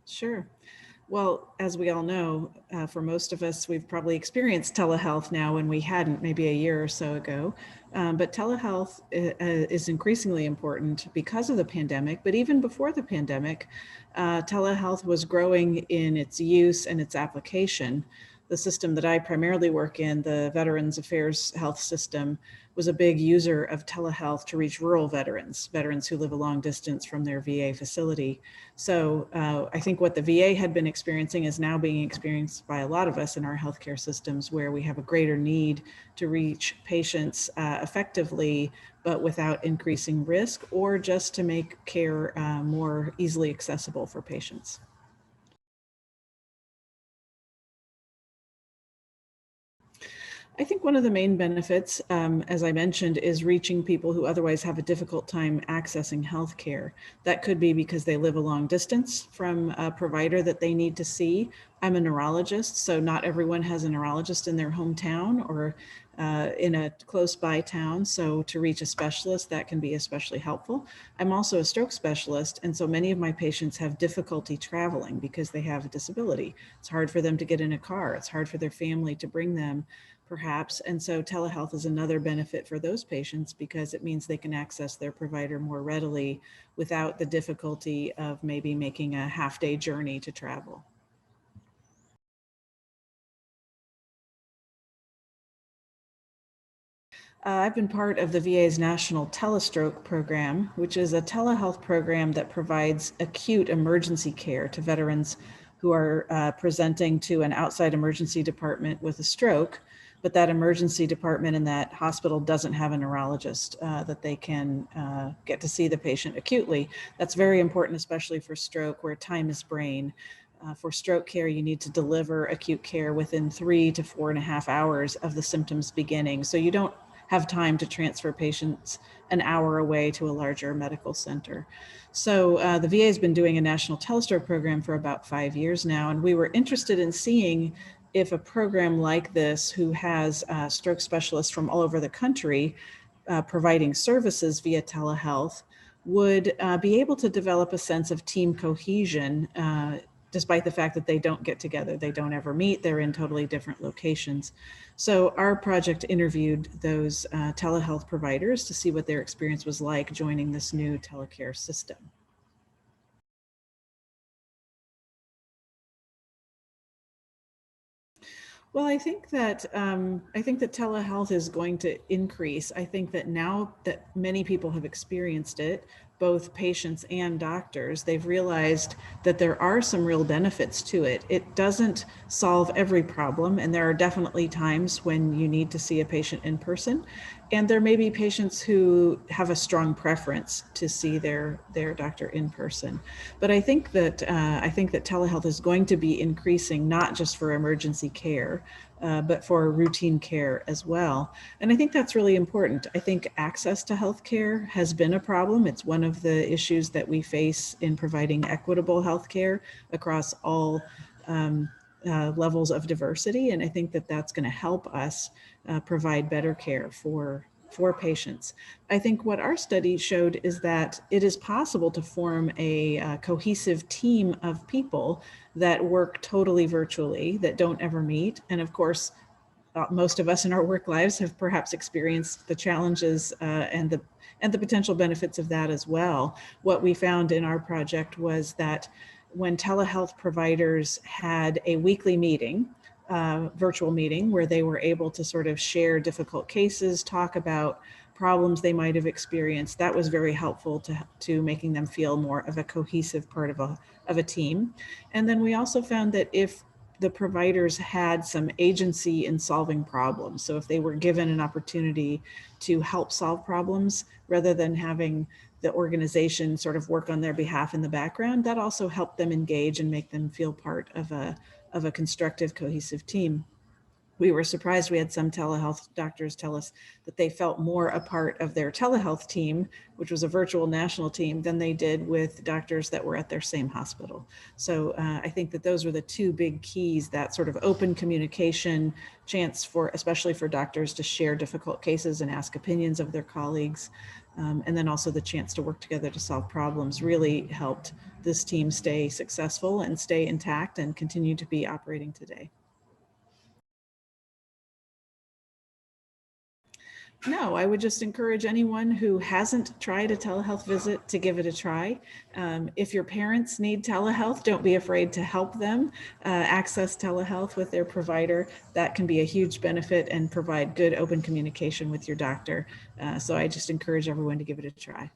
Sure. Well, as we all know, for most of us, we've probably experienced telehealth now when we hadn't maybe a year or so ago. But telehealth is increasingly important because of the pandemic. But even before the pandemic, telehealth was growing in its use and its application. The system that I primarily work in, the Veterans Affairs Health System, was a big user of telehealth to reach rural veterans, veterans who live a long distance from their VA facility. So I think what the VA had been experiencing is now being experienced by a lot of us in our healthcare systems, where we have a greater need to reach patients effectively, but without increasing risk, or just to make care more easily accessible for patients. I think one of the main benefits, as I mentioned, is reaching people who otherwise have a difficult time accessing healthcare. That could be because they live a long distance from a provider that they need to see. I'm a neurologist, so not everyone has a neurologist in their hometown or in a close by town. So to reach a specialist, that can be especially helpful. I'm also a stroke specialist, and so many of my patients have difficulty traveling because they have a disability. It's hard for them to get in a car. It's hard for their family to bring them, perhaps. And so telehealth is another benefit for those patients because it means they can access their provider more readily without the difficulty of maybe making a half-day journey to travel. I've been part of the VA's National Telestroke Program, which is a telehealth program that provides acute emergency care to veterans who are presenting to an outside emergency department with a stroke, but that emergency department in that hospital doesn't have a neurologist that they can get to see the patient acutely. That's very important, especially for stroke, where time is brain. For stroke care, you need to deliver acute care within 3 to 4.5 hours of the symptoms beginning. So you don't have time to transfer patients an hour away to a larger medical center. So the VA has been doing a national telestroke program for about 5 years now, and we were interested in seeing if a program like this, who has stroke specialists from all over the country providing services via telehealth, would be able to develop a sense of team cohesion despite the fact that they don't get together. They don't ever meet. They're in totally different locations. So our project interviewed those telehealth providers to see what their experience was like joining this new telecare system. Well, I think that telehealth is going to increase. I think that now that many people have experienced it, both patients and doctors, they've realized that there are some real benefits to it. It doesn't solve every problem, and there are definitely times when you need to see a patient in person. And there may be patients who have a strong preference to see their doctor in person. But I think that telehealth is going to be increasing, not just for emergency care, but for routine care as well. And I think that's really important. I think access to healthcare has been a problem. It's one of the issues that we face in providing equitable healthcare across all levels of diversity. And I think that that's going to help us provide better care for patients. I think what our study showed is that it is possible to form a cohesive team of people that work totally virtually, that don't ever meet. And of course, most of us in our work lives have perhaps experienced the challenges and the potential benefits of that as well. What we found in our project was that when telehealth providers had a weekly meeting, virtual meeting, where they were able to sort of share difficult cases, talk about problems they might have experienced, that was very helpful to making them feel more of a cohesive part of a team. And then we also found that if the providers had some agency in solving problems, so if they were given an opportunity to help solve problems rather than having the organization sort of work on their behalf in the background, that also helped them engage and make them feel part of a constructive, cohesive team. we were surprised. We had some telehealth doctors tell us that they felt more a part of their telehealth team, which was a virtual national team, than they did with doctors that were at their same hospital. So I think that those were the two big keys, that sort of open communication, chance for, especially for doctors, to share difficult cases and ask opinions of their colleagues. And then also the chance to work together to solve problems really helped this team stay successful and stay intact and continue to be operating today. No, I would just encourage anyone who hasn't tried a telehealth visit to give it a try. If your parents need telehealth, don't be afraid to help them access telehealth with their provider. That can be a huge benefit and provide good open communication with your doctor. So I just encourage everyone to give it a try.